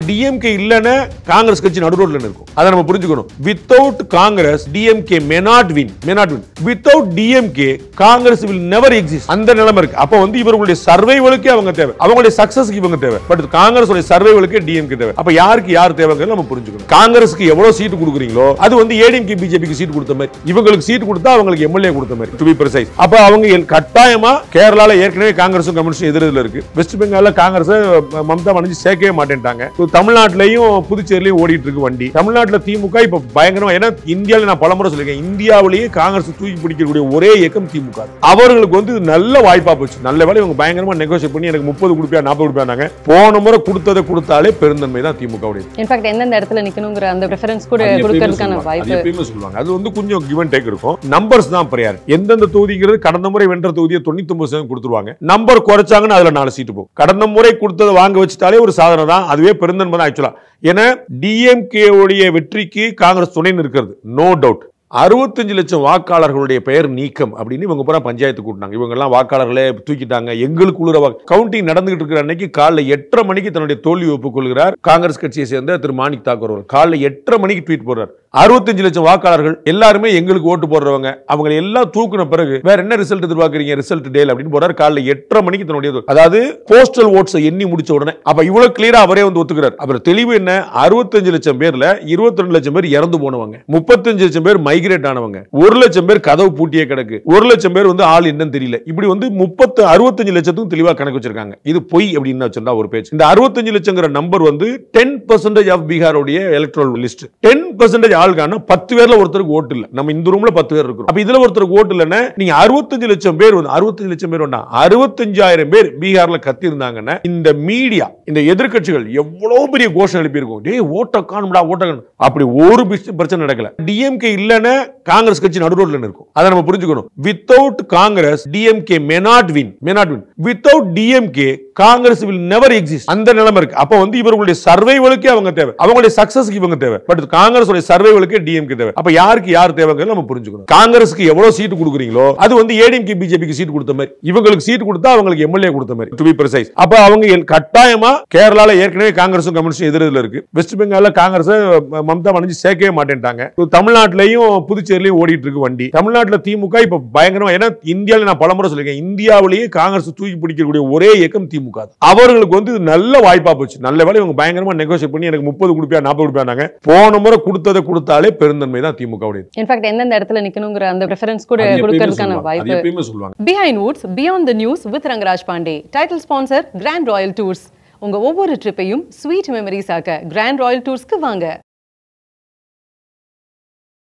DMK இல்லனா காங்கிரஸ் கட்சி நடுரோட்ல இருக்கும். அதை நம்ம புரிஞ்சுக்கணும். Without Congress DMK may not win. Without DMK Congress will never exist. அந்த நிலைமை இருக்கு. அப்ப வந்து இவர்களுடைய சர்வைவலுக்கே அவங்க தேவை. அவங்களுடைய சக்சஸ்க்கு இவங்க தேவை. பட் காங்கிரஸ் உடைய சர்வைவலுக்கே டிஎம்கே தேவை. அப்ப யாருக்கு யார் தேவைங்கிறது நம்ம புரிஞ்சுக்கணும். காங்கிரஸ்க்கு எவ்வளவு சீட் கொடுக்குறீங்களோ அது வந்து ஏடிஎம்கே பிஜேபிக்கு சீட் கொடுத்த மாதிரி, இவங்களுக்கு சீட் கொடுத்தா அவங்களுக்கு எம்எல்ஏ கொடுத்த மாதிரி, டு பி பிரைஸ். அப்ப அவங்க கட்டாயமா கேரளால ஏற்கனவே காங்கிரஸும் கம்யூனிஸ்டும் எதிரில இருக்கு. வெஸ்ட் பெங்கால்ல காங்கிரஸ் மம்தா பானர்ஜி சேர்க்கவே மாட்டேன்ட்டாங்க. தமிழ்நாட்டிலையும் புதுச்சேரியிலையும் ஓடிட்டு இருக்கு வண்டி. தமிழ்நாட்டில் திமுக இப்ப பயங்கரமா, ஏன்னா இந்தியாவில் நான் பலமுறை சொல்லிருக்கேன், இந்தியாவிலேயே காங்கிரஸ் தூக்கி பிடிக்கக்கூடிய ஒரே இயக்கம் திமுக. அவர்களுக்கு வந்து நல்ல வாய்ப்பா போச்சு. நல்ல வேலை இவங்க பயங்கரமா நெகோசியேட் பண்ணி எனக்கு 30 கொடுப்பியா 40 கொடுப்பியாங்க. போன முறை கொடுத்ததை கொடுத்தாலே பெருந்தன்மை தான் திமுக. இன்ஃபேக்ட் எந்தெந்த இடத்துல நிக்கணுங்கிற அந்த பிரெஃபரன்ஸ் கூட கொடுக்கிறதுக்கான வாய்ப்பு எப்பயுமே சொல்லுவாங்க. அது வந்து கொஞ்சம் கிவ் அண்ட் டேக் இருக்கும். நம்பர்ஸ் தான் பிரையாரிட்டி. எந்தெந்த தொகுதிங்கிறது கடந்த முறை வென்ற தொகுதியை 99% கொடுத்துருவாங்க. நம்பர் குறைச்சாங்கன்னு அதுல 4 சீட்டு போகும். கடந்த முறை கொடுத்ததை வாங்க வச்சுட்டாலே ஒரு சாதனை தான். அதுவே பெருந்தன்மை தான் ஆக்சுவலா. ஏன்னா டிஎம்கே உடைய வெற்றிக்கு காங்கிரஸ் துணை நிற்கிறது, நோ டவுட். 65 லட்சம் வாக்காளர்களுடைய பெயர் நீக்கம் அப்படின்னு இவங்க பூரா பஞ்சாயத்து கூட்டினாங்க. இவங்க எல்லாம் வாக்காளர்களே தூக்கிட்டாங்க. எங்களுக்குள்ள கவுண்டிங் நடந்துகிட்டு இருக்கிற அன்னைக்கு காலைல 8:30 மணிக்கு தன்னுடைய தோல்வி ஒப்புக்கொள்கிறார் காங்கிரஸ் கட்சியை சேர்ந்த திரு மாணிக் தாக்கூர் அவர்கள். காலைல 8:30 மணிக்கு ட்வீட் போடுறார். 65 லட்சம் வாக்காளர்கள் எல்லாருமே எங்களுக்கு ஓட்டு போடுறவங்க, அவங்க எல்லாம் தூக்குன பிறகு வேற என்ன ரிசல்ட் எதிர்பார்க்கறீங்க, ரிசல்ட் டேல் அப்படின்னு போறாரு. காலைல 8:30 மணிக்கு தன்னுடைய, அதாவது போஸ்டல் ஓட்ஸ் எண்ணி முடிச்ச உடனே. அப்ப இவ்வளவு கிளியரா அவரே வந்து ஒத்துக்கிறார். அப்புறம் தெளிவு என்ன, 65 லட்சம் பேர்ல 22 லட்சம் பேர் இறந்து போனவங்க, 35 லட்சம் பேர் மைக்ரேட் ஆனவங்க, 1 லட்சம் பேர் கதவு பூட்டியே கிடக்கு, 1 லட்சம் பேர் வந்து ஆள் என்னன்னு தெரியல. இப்படி வந்து 65 லட்சத்துக்கும் தெளிவா கணக்கு வச்சிருக்காங்க. இது பொய் அப்படின்னு சொன்னா ஒரு பேச்சு. இந்த 65 லட்சங்கிற நம்பர் வந்து 10% ஆஃப் பீகாரோடைய எலக்ட்ரல் லிஸ்ட். 10% ஆள்கான 10 பேர்ல ஒருத்தருக்கு ஓட்டு இல்ல. நம்ம இந்த ரூம்ல 10 பேர் இருக்கோம். அப்ப இதுல ஒருத்தருக்கு ஓட்டு இல்லன்னா நீங்க 65 லட்சம் பேர் வந்து 65 லட்சம் பேர் வேண்டாம், 65,000 பேர் பீகார்ல கத்தி இருந்தாங்கன்னா இந்த மீடியா, இந்த எதிர்க்கட்சிகள் எவ்வளவு பெரிய கோஷம் எழுப்பி இருக்கும். டேய் ஓட்ட காணும்டா, ஓட்ட காணும். அப்படி ஒரு பிரச்சனை நடக்கல. டிஎம்கே இல்லன்னா காங்கிரஸ் கட்சி நடுரோட்ல இருக்கும். அதை நம்ம புரிஞ்சுக்கணும். Without Congress DMK may not win. Without DMK Congress will never exist. அந்த நிலைமை இருக்கு. அப்ப வந்து இவர்களுடைய சர்வைவலுக்கே அவங்க தேவை, அவங்களுடைய சக்சஸ்க்கு இவங்க தேவை. பட் காங்கிரஸ் உடைய சர்வைவலுக்கே டிஎம்கே தேவை. அப்ப யாருக்கு யார் தேவைங்கிறது நம்ம புரிஞ்சுக்கணும். காங்கிரஸ்க்கு எவ்வளவு சீட் கொடுக்குறீங்களோ அது வந்து ஏடிஎம்கே பிஜேபிக்கு சீட் கொடுத்த மாதிரி, இவங்களுக்கு சீட் கொடுத்தா அவங்களுக்கு எம்எல்ஏ கொடுத்த மாதிரி, டு பி பிரைஸ். அப்ப அவங்க கட்டாயமா கேரளால ஏற்கனவே காங்கிரஸும் கம்யூனிஸ்டும் எதிரில இருக்கு. வெஸ்ட் பெங்கால்ல காங்கிரஸ் மம்தா பானர்ஜி சேர்க்கவே மாட்டேன்ட்டாங்க. தமிழ்நாட்டிலையும் புதுச்சேரியிலையும் ஓடிட்டு இருக்கு வண்டி. தமிழ்நாட்டில் திமுக இப்ப பயங்கரமா, ஏன்னா இந்தியாவில் நான் பலமுறை சொல்லிருக்கேன், இந்தியாவிலேயே காங்கிரஸ் தூக்கி பிடிக்கக்கூடிய ஒரே இயக்கம் திமுக. அவர்களுக்கு வந்து நல்ல வாய்ப்பா போச்சு. நல்ல வேலை இவங்க பயங்கரமா நெகோசியேட் பண்ணி எனக்கு 30 கொடுப்பியா 40 கொடுப்பியாங்க. போன முறை கொடுத்ததை கொடுத்தாலே பெருந்தன்மை தான் திமுக. இன்ஃபேக்ட் எந்தெந்த இடத்துல நிக்கணுங்கிற அந்த பிரெஃபரன்ஸ் கூட கொடுக்கிறதுக்கான வாய்ப்பு எப்பயுமே சொல்லுவாங்க. Behindwoods beyond the news with Rangaraj Pandey. Title sponsor Grand Royal Tours. உங்க ஒவ்வொரு ட்ரிப்பையும் ஸ்வீட் மெமரிஸ் ஆக்க கிராண்ட் ராயல் டூர்ஸ்க்கு வாங்க.